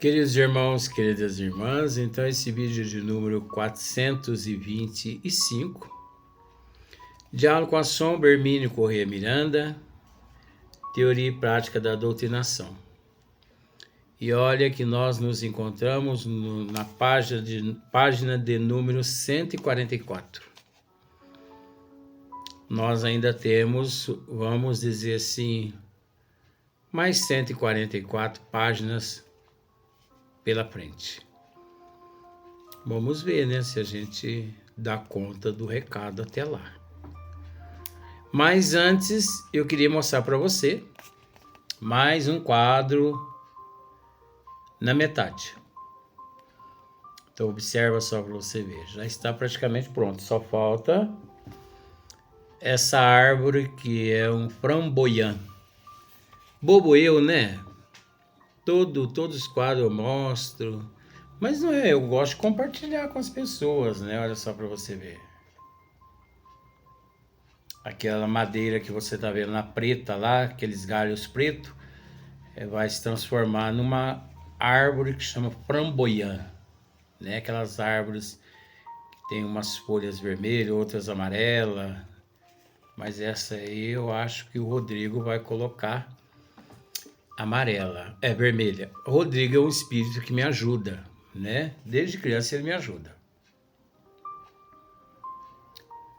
Queridos irmãos, queridas irmãs, então esse vídeo de número 425, Diálogo com a Sombra, Hermínio Corrêa Miranda, Teoria e Prática da Doutrinação. E olha que nós nos encontramos na página de número 144. Nós ainda temos, vamos dizer assim, mais 144 páginas pela frente. Vamos ver, né, se a gente dá conta do recado até lá. Mas antes, eu queria mostrar para você mais um quadro na metade. Então observa só para você ver, já está praticamente pronto, só falta essa árvore que é um framboian. Bobo eu, né? Todos os quadros eu mostro, mas não é, eu gosto de compartilhar com as pessoas, né? Olha só para você ver. Aquela madeira que você tá vendo na preta lá, aqueles galhos pretos, vai se transformar numa árvore que chama framboian, né? Aquelas árvores que tem umas folhas vermelhas, outras amarelas, mas essa aí eu acho que o Rodrigo vai colocar amarela, vermelha. O Rodrigo é um espírito que me ajuda, né? Desde criança ele me ajuda.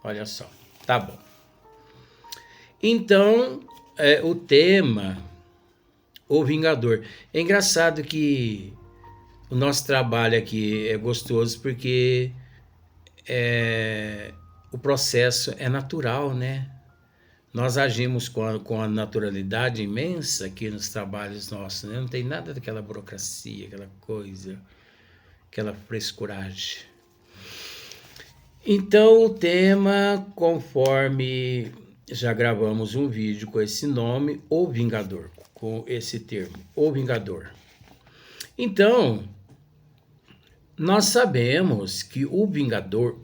Olha só, tá bom. Então, o tema, o Vingador. É engraçado que o nosso trabalho aqui é gostoso porque o processo é natural, né? Nós agimos com a naturalidade imensa aqui nos trabalhos nossos, né? Não tem nada daquela burocracia, aquela coisa, aquela frescuragem. Então, o tema, conforme já gravamos um vídeo com esse nome, O Vingador, com esse termo, O Vingador. Então, nós sabemos que o Vingador,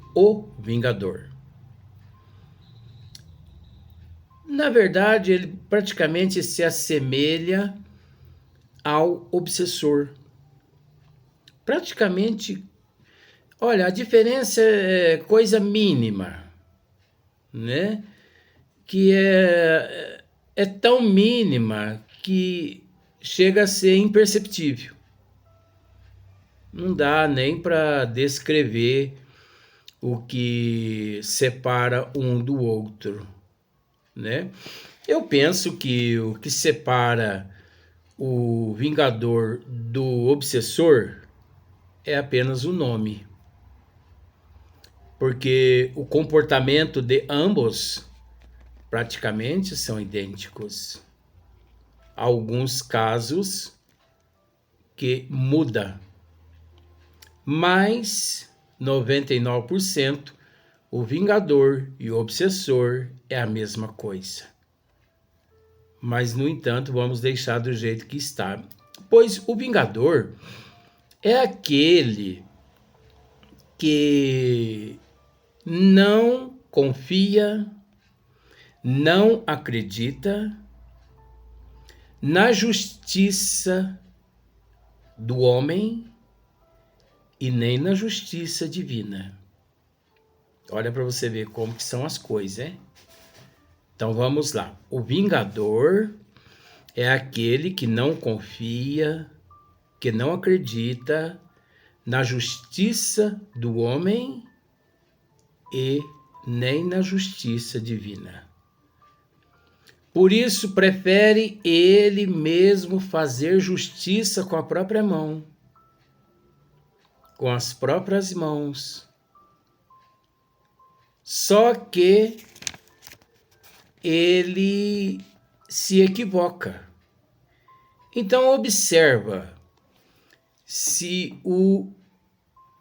na verdade, ele praticamente se assemelha ao obsessor. Praticamente, olha, a diferença é coisa mínima, né? Que é tão mínima que chega a ser imperceptível. Não dá nem para descrever o que separa um do outro, né? Eu penso que o que separa o Vingador do Obsessor é apenas o nome, porque o comportamento de ambos praticamente são idênticos. Há alguns casos que muda, mas 99% o Vingador e o Obsessor é a mesma coisa. Mas, no entanto, vamos deixar do jeito que está. Pois o Vingador é aquele que não confia, não acredita na justiça do homem e nem na justiça divina. Olha para você ver como que são as coisas, hein? Então vamos lá. O Vingador é aquele que não confia, que não acredita na justiça do homem e nem na justiça divina. Por isso prefere ele mesmo fazer justiça com a própria mão, com as próprias mãos. Só que ele se equivoca. Então observa se o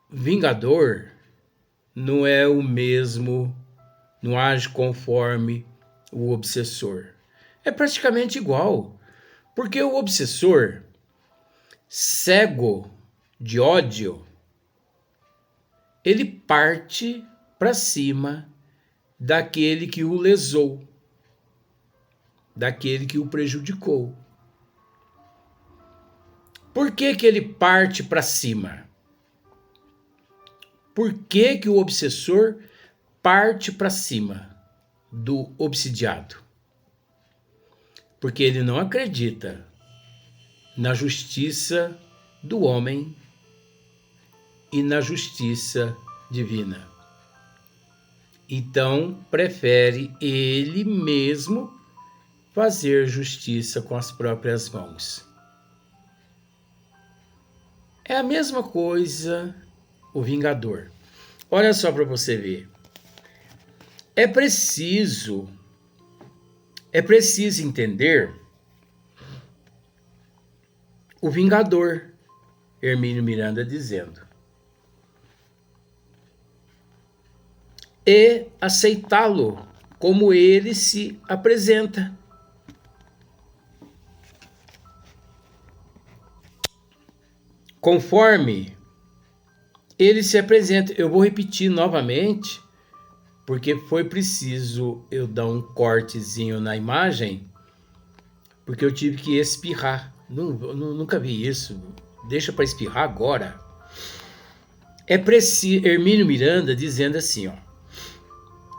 Vingador não é o mesmo, não age conforme o obsessor. É praticamente igual, porque o obsessor, cego de ódio, ele parte para cima daquele que o lesou, daquele que o prejudicou. Por que que ele parte para cima? Por que que o obsessor parte para cima do obsidiado? Porque ele não acredita na justiça do homem e na justiça divina. Então, prefere ele mesmo fazer justiça com as próprias mãos. É a mesma coisa o vingador. Olha só para você ver. É preciso entender o vingador, Hermínio Miranda dizendo, e aceitá-lo como ele se apresenta. Conforme ele se apresenta. Eu vou repetir novamente, porque foi preciso eu dar um cortezinho na imagem, porque eu tive que espirrar. Nunca vi isso. Deixa para espirrar agora. É preciso, Hermínio Miranda dizendo assim, ó.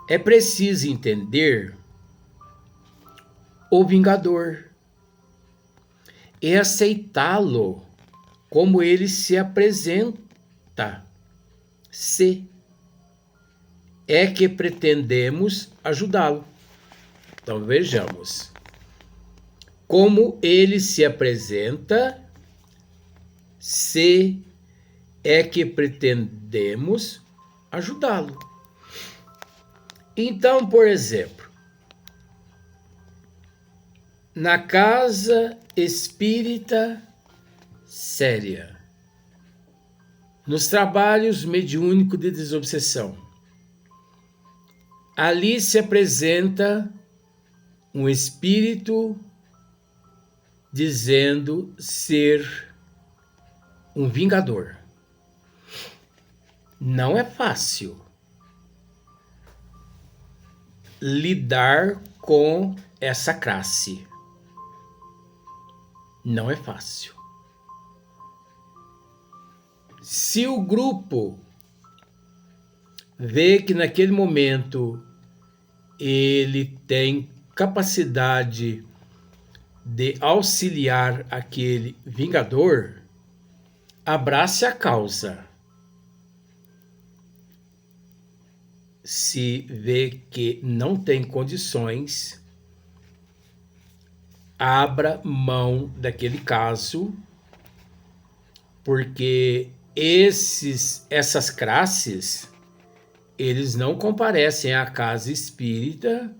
É preciso entender o vingador e aceitá-lo como ele se apresenta. Se é que pretendemos ajudá-lo. Então vejamos. Como ele se apresenta, se é que pretendemos ajudá-lo. Então, por exemplo, na casa espírita séria, nos trabalhos mediúnicos de desobsessão, ali se apresenta um espírito dizendo ser um vingador. Não é fácil lidar com essa classe. Não é fácil. Se o grupo vê que naquele momento ele tem capacidade de auxiliar aquele vingador, abrace a causa. Se vê que não tem condições, abra mão daquele caso, porque essas classes, eles não comparecem à casa espírita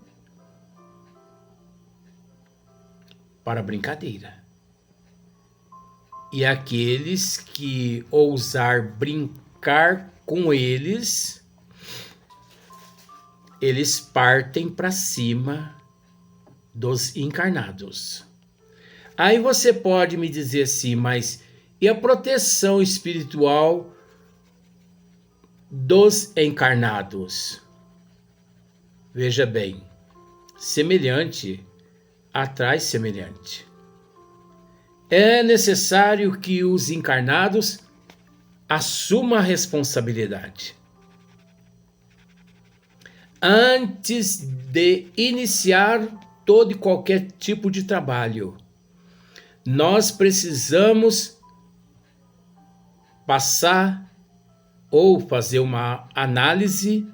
para brincadeira. E aqueles que ousar brincar com eles partem para cima dos encarnados. Aí você pode me dizer assim, mas e a proteção espiritual dos encarnados? Veja bem, semelhante atrai semelhante. É necessário que os encarnados assumam a responsabilidade. Antes de iniciar todo e qualquer tipo de trabalho, nós precisamos passar ou fazer uma análise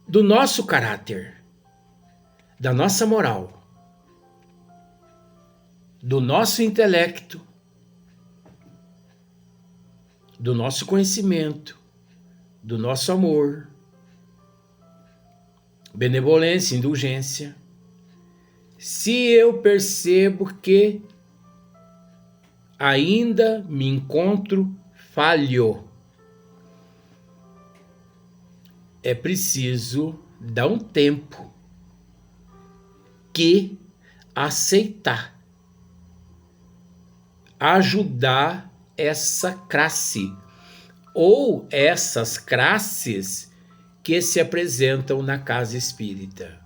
do nosso caráter, da nossa moral, do nosso intelecto, do nosso conhecimento, do nosso amor, benevolência, indulgência. Se eu percebo que ainda me encontro falho, é preciso dar um tempo que aceitar, ajudar essa classe ou essas classes que se apresentam na casa espírita.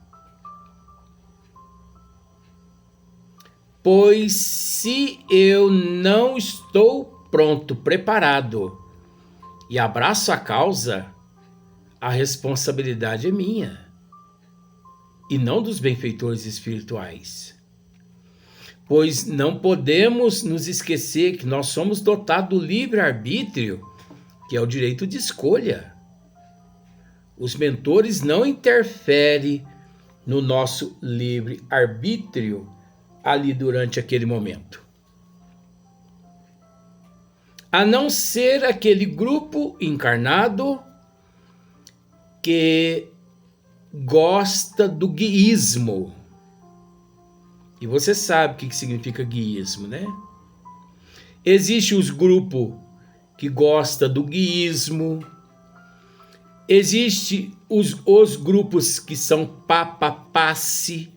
Pois se eu não estou pronto, preparado e abraço a causa, a responsabilidade é minha e não dos benfeitores espirituais. Pois não podemos nos esquecer que nós somos dotados do livre-arbítrio, que é o direito de escolha. Os mentores não interferem no nosso livre-arbítrio ali durante aquele momento. A não ser aquele grupo encarnado que gosta do guiísmo. E você sabe o que significa guiísmo, né? Existe os grupos que gostam do guiísmo. Existe os grupos que são passe.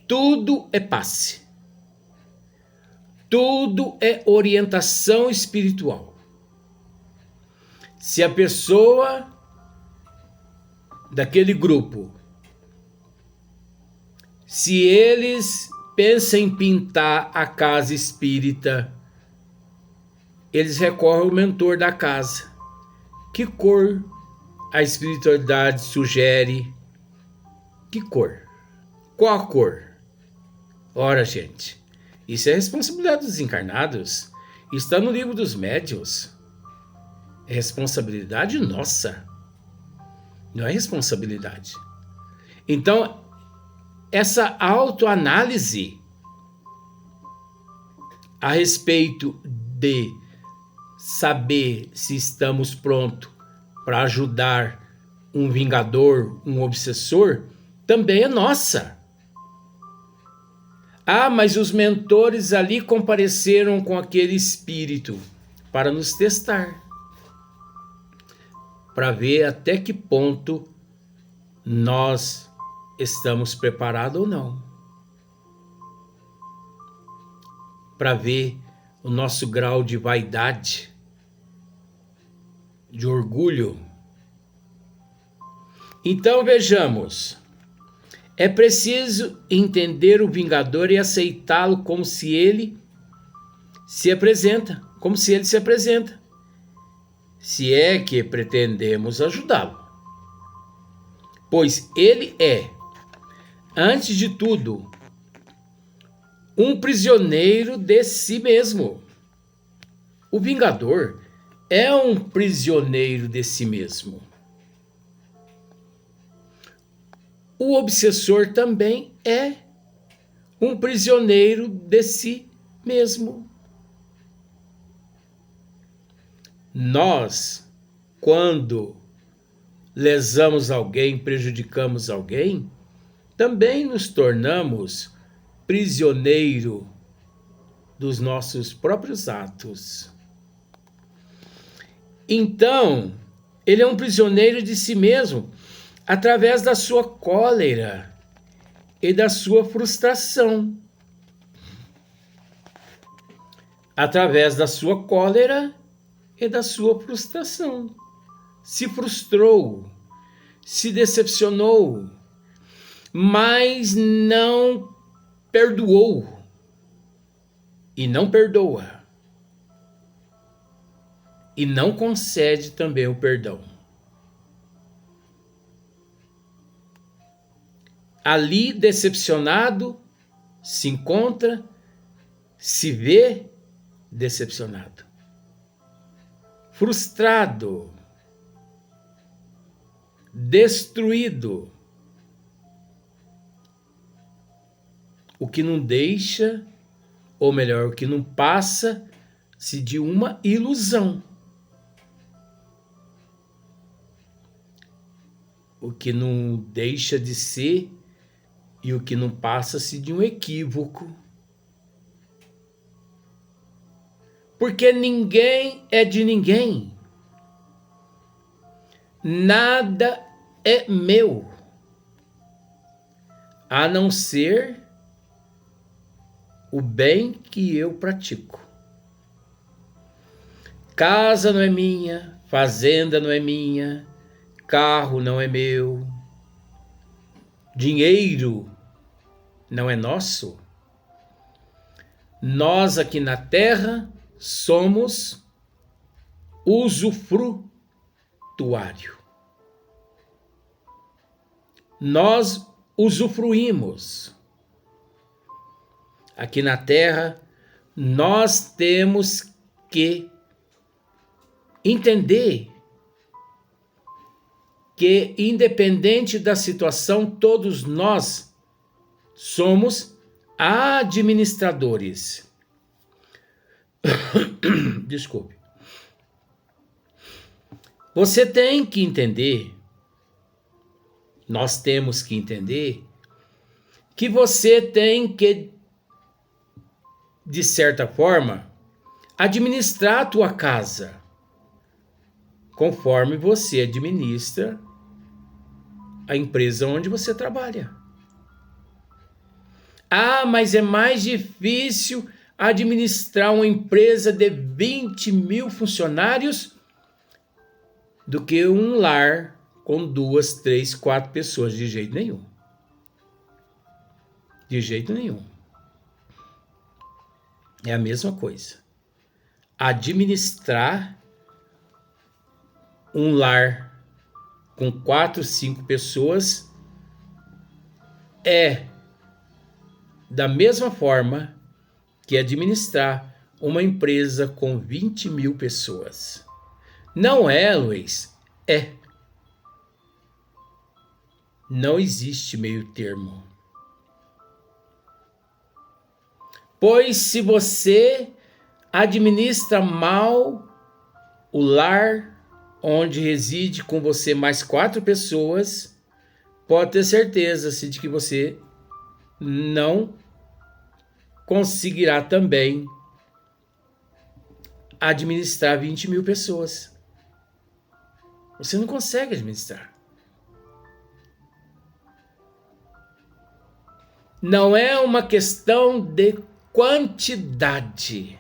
Tudo é passe. Tudo é orientação espiritual. Se a pessoa daquele grupo, se eles pensam em pintar a casa espírita, eles recorrem ao mentor da casa. Que cor a espiritualidade sugere? Que cor? Qual a cor? Ora, gente, isso é responsabilidade dos encarnados. Está no livro dos médiuns. É responsabilidade nossa. Não é responsabilidade. Então, essa autoanálise a respeito de saber se estamos prontos para ajudar um vingador, um obsessor, também é nossa. Ah, mas os mentores ali compareceram com aquele espírito para nos testar, para ver até que ponto nós estamos preparados ou não, para ver o nosso grau de vaidade, de orgulho. Então vejamos, é preciso entender o Vingador e aceitá-lo como se ele se apresenta, se é que pretendemos ajudá-lo. Pois ele é, antes de tudo, um prisioneiro de si mesmo. O Vingador é um prisioneiro de si mesmo. O obsessor também é um prisioneiro de si mesmo. Nós, quando lesamos alguém, prejudicamos alguém, também nos tornamos prisioneiro dos nossos próprios atos. Então, ele é um prisioneiro de si mesmo, através da sua cólera e da sua frustração. Através da sua cólera e da sua frustração. Se frustrou, se decepcionou, mas não perdoou e não perdoa e não concede também o perdão. Ali, decepcionado, se encontra, se vê decepcionado, frustrado, destruído, o que não deixa, ou melhor, o que não passa-se de uma ilusão. O que não deixa de ser e o que não passa-se de um equívoco. Porque ninguém é de ninguém. Nada é meu, a não ser o bem que eu pratico. Casa não é minha, fazenda não é minha, carro não é meu, dinheiro não é nosso. Nós aqui na Terra somos usufrutuário. Nós usufruímos. Aqui na Terra, nós temos que entender que, independente da situação, todos nós somos administradores. Desculpe. Você tem que entender, nós temos que entender, que você tem que, de certa forma, administrar a tua casa, conforme você administra a empresa onde você trabalha. Ah, mas é mais difícil administrar uma empresa de 20 mil funcionários do que um lar com 2, 3, 4 pessoas. De jeito nenhum. De jeito nenhum. É a mesma coisa. Administrar um lar com 4, 5 pessoas é da mesma forma que administrar uma empresa com 20 mil pessoas. Não é, Luiz? É. Não existe meio termo. Pois se você administra mal o lar onde reside com você mais 4 pessoas, pode ter certeza de que você não conseguirá também administrar 20 mil pessoas. Você não consegue administrar. Não é uma questão de quantidade.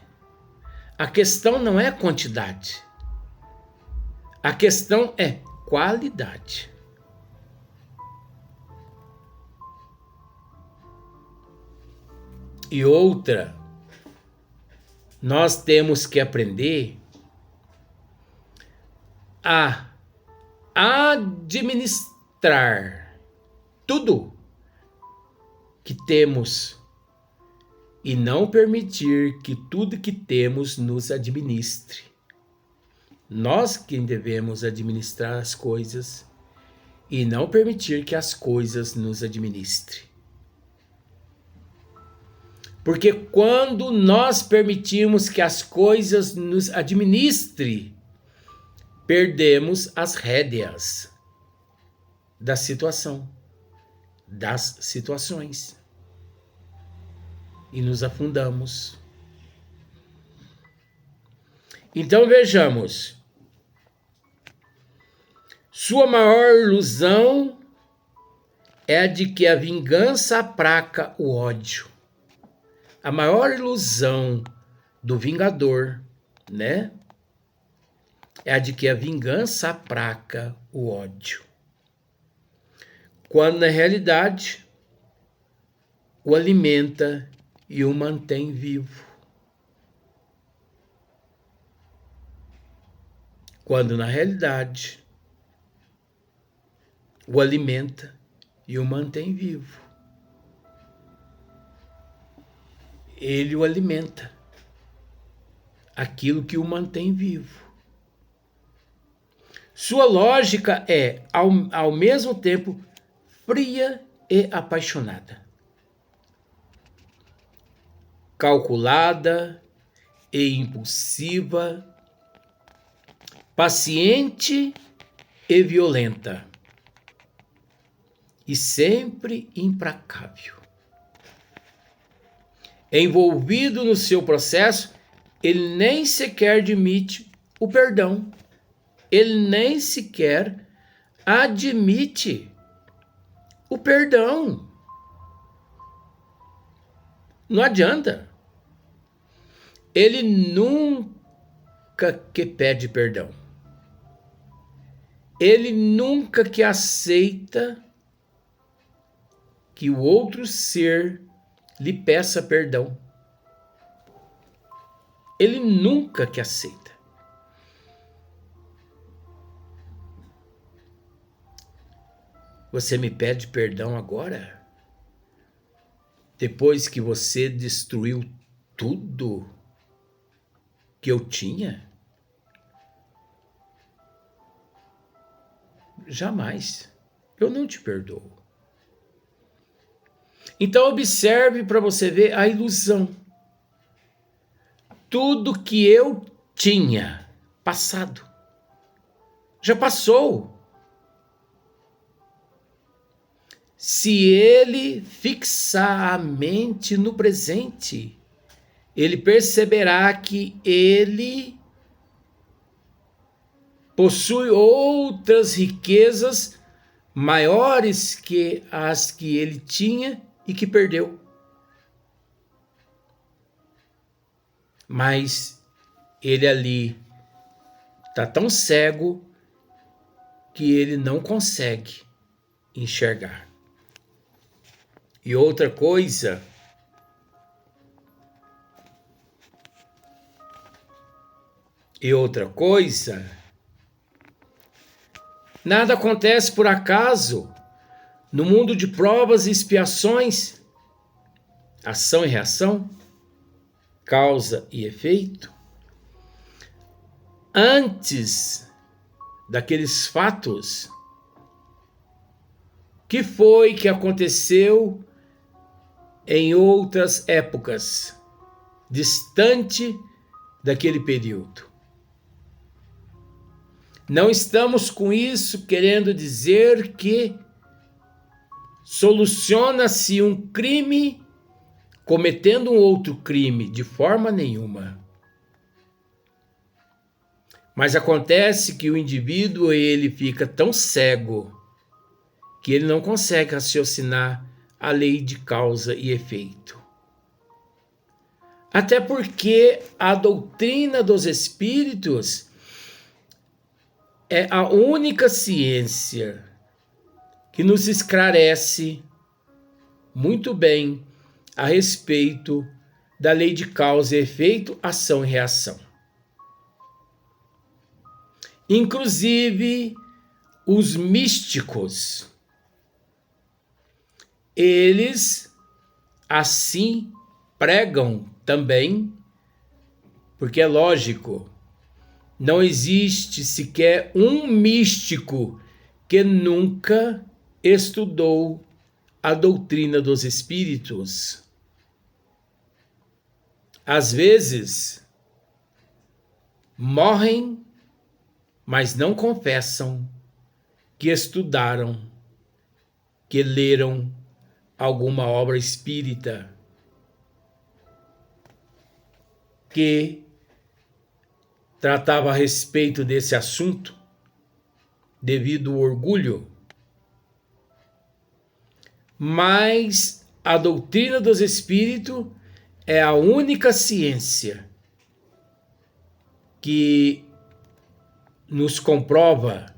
A questão não é quantidade. A questão é qualidade. E outra, nós temos que aprender a administrar tudo que temos e não permitir que tudo que temos nos administre. Nós que devemos administrar as coisas e não permitir que as coisas nos administrem. Porque quando nós permitimos que as coisas nos administrem, perdemos as rédeas da situação, das situações, e nos afundamos. Então vejamos, sua maior ilusão é a de que a vingança aplaca o ódio. A maior ilusão do vingador, né? É a de que a vingança aplaca o ódio. Quando na realidade o alimenta e o mantém vivo. Quando na realidade o alimenta e o mantém vivo. Ele o alimenta, aquilo que o mantém vivo. Sua lógica é, ao mesmo tempo, fria e apaixonada, calculada e impulsiva, paciente e violenta, e sempre implacável. Envolvido no seu processo, ele nem sequer admite o perdão. Ele nem sequer admite o perdão. Não adianta. Ele nunca que pede perdão. Ele nunca que aceita que o outro ser lhe peça perdão. Ele nunca que aceita. Você me pede perdão agora? Depois que você destruiu tudo que eu tinha? Jamais. Eu não te perdoo. Então observe para você ver a ilusão. Tudo que eu tinha passado já passou. Se ele fixar a mente no presente, ele perceberá que ele possui outras riquezas maiores que as que ele tinha e que perdeu. Mas ele ali está tão cego que ele não consegue enxergar. E outra coisa, nada acontece por acaso. No mundo de provas e expiações, ação e reação, causa e efeito, antes daqueles fatos, que foi que aconteceu em outras épocas, distante daquele período. Não estamos com isso querendo dizer que soluciona-se um crime cometendo um outro crime, de forma nenhuma. Mas acontece que o indivíduo ele fica tão cego que ele não consegue raciocinar a lei de causa e efeito. Até porque a doutrina dos espíritos é a única ciência que nos esclarece muito bem a respeito da lei de causa e efeito, ação e reação. Inclusive, os místicos, eles assim pregam também, porque é lógico, não existe sequer um místico que nunca estudou a doutrina dos espíritos. Às vezes, morrem, mas não confessam que estudaram, que leram alguma obra espírita, que tratava a respeito desse assunto, devido ao orgulho. Mas a doutrina dos espíritos é a única ciência que nos comprova,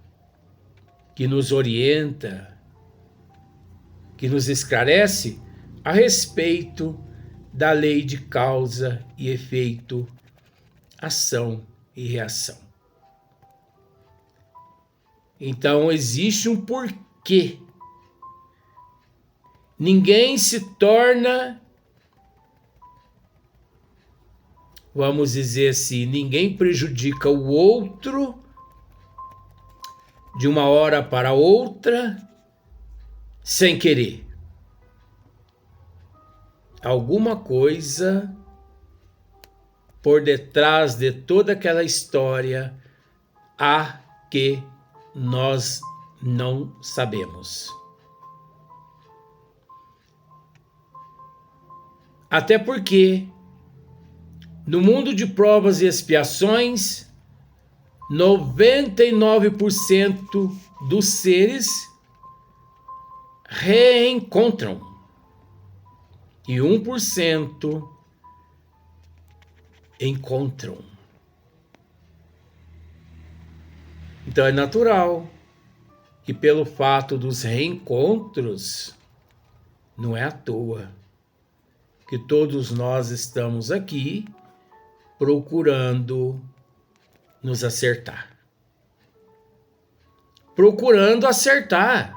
que nos orienta, que nos esclarece a respeito da lei de causa e efeito, ação e reação. Então existe um porquê. Ninguém se torna, vamos dizer assim, ninguém prejudica o outro de uma hora para outra sem querer. Alguma coisa por detrás de toda aquela história há que nós não sabemos. Até porque no mundo de provas e expiações, 99% dos seres reencontram e 1% encontram. Então é natural que pelo fato dos reencontros Não é à toa que todos nós estamos aqui procurando nos acertar. Procurando acertar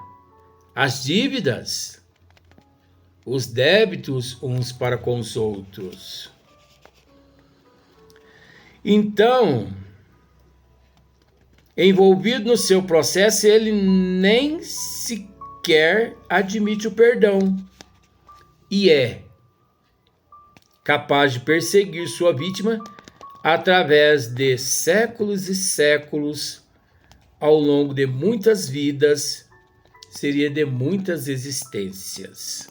as dívidas, os débitos uns para com os outros. Então, envolvido no seu processo, ele nem sequer admite o perdão e é capaz de perseguir sua vítima através de séculos e séculos, ao longo de muitas vidas, seria de muitas existências,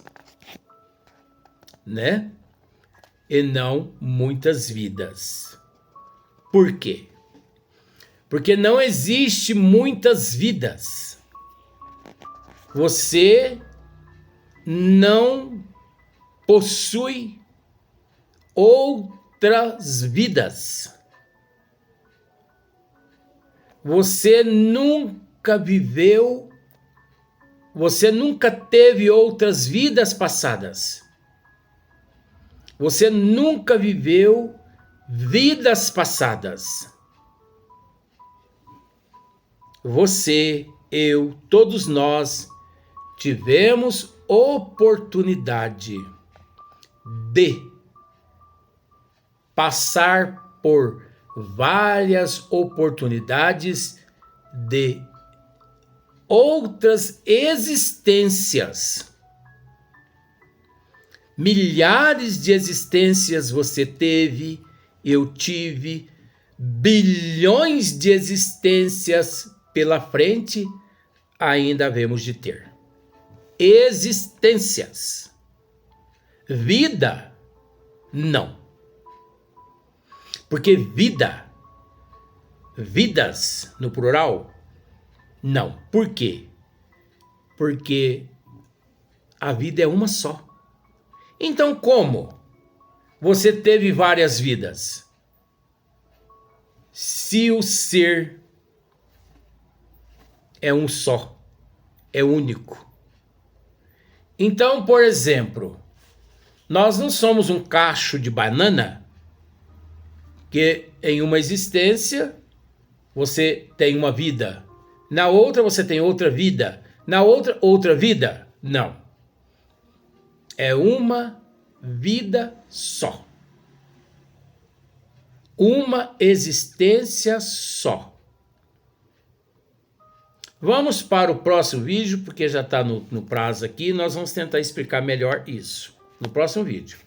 né? E não muitas vidas. Por quê? Porque não existe muitas vidas. Você não possui outras vidas. Você nunca viveu, você nunca teve outras vidas passadas. Você nunca viveu vidas passadas. Você, eu, todos nós tivemos oportunidade de passar por várias oportunidades de outras existências. Milhares de existências você teve, eu tive, bilhões de existências pela frente ainda havemos de ter. Existências. Vida, não. Porque vidas no plural, não. Por quê? Porque a vida é uma só. Então, como você teve várias vidas? Se o ser é um só, é único. Então, por exemplo, nós não somos um cacho de banana que em uma existência você tem uma vida, na outra você tem outra vida, na outra vida. Não. É uma vida só. Uma existência só. Vamos para o próximo vídeo, porque já está no prazo aqui. Nós vamos tentar explicar melhor isso no próximo vídeo.